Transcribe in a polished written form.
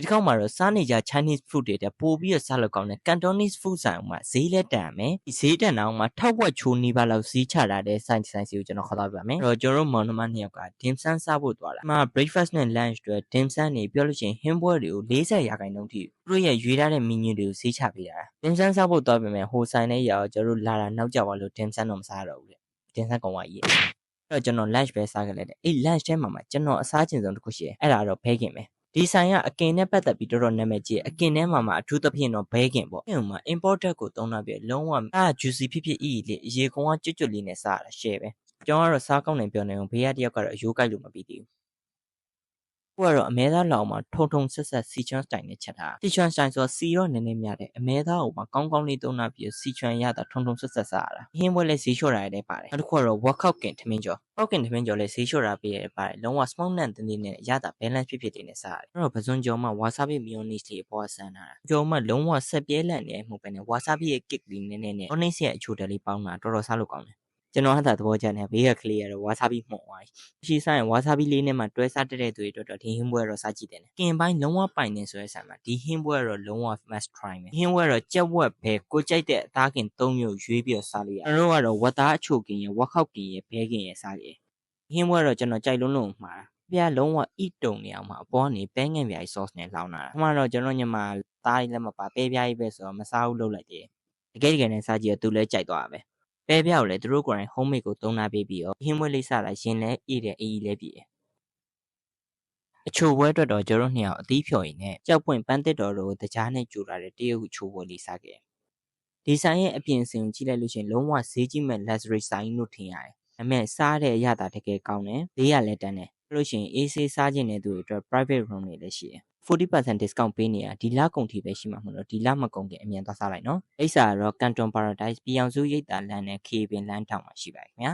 ကောက်မှာတော့စားနေကြ Chinese food တွေတဲ့ပို့ပြီးတော့စားလို့ကောင်းတယ် Cantonese food ဆိုင်မှာဈေးလက်တန်မယ်ဒီဈေးတန်အောင်မှာထောက်ဝက်ချိုးနီးပါးလောက်ဈေးချတာတဲ့ဆိုင်စီကိုကျွန်တော်ခေါ်သွားပြမယ်အဲ့တော့ကျွန်တော်တို့မောင်နှမနှစ်ယောက်က dim sum စားဖို့သွားတာမှာ breakfast နဲ့ lunch တွေ dim sum နေပြောလို့ရှိရင်ဟင်းပွဲတွေကို40ရာခိုင်နှုန်းထိသူတို့ရဲ့ရွေးထားတဲ့ menu တွေကိုဈေးချပေးတာ dim sum စားဖို့သွားပြမယ်ဟိုဆိုင်နဲ့ရောက်ကျွန်တော်တို့လာတာနောက်ကျသွားလို့ dim sum တော့မစားတော့ဘူးတဲ့ dim sum ကောင်မကြီးအဲ့တော့ကျွန်တော် lunch ပဲစားခဲ့လိုက်တယ်အဲ့ lunch ထဲမှာကျွန်တော်အစားကျင်ဆုံးတစ်ခုရှိတယ်အဲ့ဒါတော့ဘဲခင်ပဲဒီဆိုင်ကအကင်နဲ့ပတ်သက်ပြီးတော်တော်နာမည်ကြီးအကင်ထဲမှာအထူးသဖြင့်တော့ဘဲခင်ပေါ့အဲ့မှာ imported ကိုသုံးတာပြလုံးဝjuicy ဖြစ်ဖြစ်အီလေးရေကုန်းကကျွတ်ကျွတ်လေးနဲ့စားရတာ share ပဲကျွန်တော်ကတော့စားကောင်းတယ်ပြောနေအောင်ဘေးကတယောက်ကတော့အယိုးကိုက်လို့မပြီးသေးဘူးကိုကတော့အမဲသားလောင်မှာထုံထုံဆက်ဆက်စီချွန်းစတိုင်နဲ့ချက်ထားစီချွန်းစတိုင်ဆိုတော့စီတော့နည်းနည်းများတယ်အမဲသားကိုမှကောင်းကောင်းလေးသုံးတာပြီးစီချွန်းရတာထုံထုံဆက်ဆက်စားရတာဟင်းပွဲလေးဈေးလျှော့တာလည်းပါတယ်နောက်တစ်ခုကတော့ workout ကင်ထမင်းကျော်ပောက်ကင်ထမင်းကျော်လေးဈေးလျှော့တာပေးရတယ်ပါတယ်လုံးဝ smoke နဲ့တင်းတင်းနဲ့ရတာ balance ဖြစ်ဖြစ်လေးနဲ့စားရတယ်အဲ့တော့ပစွန်ကျော်မှာ wasabi mayonnaise လေးပေါ်ဆန်းထားတာကျော်မှာလုံးဝဆက်ပြဲလန့်နေမှုပဲနဲ့ wasabi ရဲ့ kick လေးနည်းနည်းနဲ့ mayonnaise ရဲ့အချိုတလေးပေါင်းတာတော်တော်စားလို့ကောင်းတယ်ကျွန်တော်ဟာသာသဘောကျနေဘေးကကလေးကတော့ wasabi မှုန်သွားပြီရှိဆိုင် wasabi လေးနဲ့မှတွဲစားတက်တဲ့သူတွေတော့ဒီဟင်းပွဲတော့စားကြည့်တယ်ကင်ပိုင်းလုံးဝပိုင်နေဆိုတဲ့ဆိုင်မှာဒီဟင်းပွဲတော့လုံးဝ must try ပဲဟင်းပွဲတော့ကြက်ဝက်ပဲကိုကြိုက်တဲ့အသားကင်၃မျိုးရွေးပြီးတော့စားလို့ရတယ်ကျွန်တော်ကတော့ဝက်သားအချိုကင်ရဝက်ခောက်ကင်ရဘဲကင်ရစားတယ်ဟင်းပွဲတော့ကျွန်တော်ကြိုက်လုံးမှာပြလုံးဝအီတုံနေအောင်မှာအပေါ်ကနေပဲငင်ပြားကြီး sauce နဲ့လောင်းတာအမှတော့ကျွန်တော်ညမှာသားကြီးလည်းမပါပဲပြားကြီးပဲဆိုတော့မစားဘူးလုပ်လိုက်တယ်တကယ်နဲ့စားကြည့်တော့သူလည်းကြိုက်သွားတာပဲပဲပြားကိုလည်းသူတို့ကိုယ်တိုင် homemade ကိုသုံးထားပေးပြီးတော့ဟင်းပွဲလေးစားလာရင်လည်းအေးတယ်အေးလည်းပြည့်အချိုပွဲအတွက်တော့ကျွန်တော်နှစ်ယောက်အသီးဖြော်ရည်နဲ့ကြောက်ပွင့်ပန်းတစ်တော်တို့တကြားနဲ့ကြိုလာတဲ့တရုတ်ချိုပွဲလေးစားခဲ့ဒီဆိုင်ရဲ့အပြင်စင်ကိုကြည့်လိုက်လို့ရှိရင်လုံးဝဈေးကြီးမဲ့ luxury ဆိုင်လို့ထင်ရတယ်ဒါပေမဲ့စားတဲ့အရသာတကယ်ကောင်းတယ်ဈေးရလည်းတန်းတယ်လို့ရှိရင်အေးဆေးစားခြင်းတဲ့သူတွေအတွက် private room တွေလည်းရှိတယ်40% discount ပေးနေတာဒီလကုန်ထိပဲရှိမှာမလို့ဒီလမကုန်ခင်အမြန်သွားစားလိုက်နော်အိစာကတော့ Canton Paradise ပြည်အောင်စုရိပ်သာလမ်းနဲ့ KB လမ်းထောင်မှာရှိပါတယ်ခင်ဗျာ